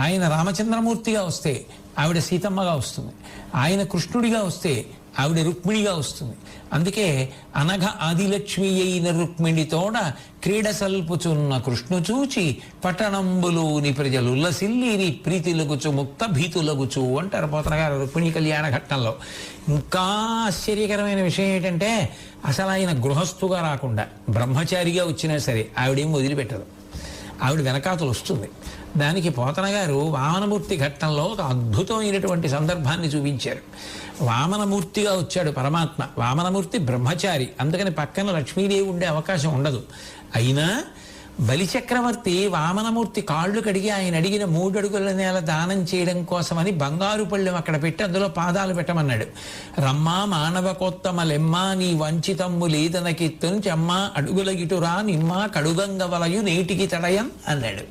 ఆయన రామచంద్రమూర్తిగా వస్తే ఆవిడ సీతమ్మగా వస్తుంది, ఆయన కృష్ణుడిగా వస్తే ఆవిడ రుక్మిణిగా వస్తుంది. అందుకే అనఘ ఆదిలక్ష్మి అయిన రుక్మిణితోడ క్రీడ సల్పుచున్న కృష్ణు చూచి పట్టణంబులోని ప్రజలు ఉల్లసిల్లిరి ప్రీతిలగుచు ముక్త భీతులగుచు అంటారు పోతన గారు రుక్మిణి కళ్యాణ ఘట్టంలో. ఇంకా ఆశ్చర్యకరమైన విషయం ఏంటంటే అసలు ఆయన గృహస్థుగా రాకుండా బ్రహ్మచారిగా వచ్చినా సరే ఆవిడేం వదిలిపెట్టదు, ఆవిడ వెనకాతలు వస్తుంది. దానికి పోతన గారు వామనమూర్తి ఘట్టంలో ఒక అద్భుతమైనటువంటి సందర్భాన్ని చూపించారు. వామనమూర్తిగా వచ్చాడు పరమాత్మ, వామనమూర్తి బ్రహ్మచారి, అందుకని పక్కన లక్ష్మీదేవి ఉండే అవకాశం ఉండదు. అయినా బలిచక్రవర్తి వామనమూర్తి కాళ్ళు కడిగి ఆయన అడిగిన 3 అడుగుల నేల దానం చేయడం కోసమని బంగారు పళ్ళెం అక్కడ పెట్టి అందులో పాదాలు పెట్టమన్నాడు. రమ్మా మానవకోత్తమలెమ్మా నీ వంచితమ్ము లేదనకిత్తుని చెమ్మా అడుగుల గిటురా నిమ్మా కడుగంగ వలయు నేటికి తడయం అన్నాడు.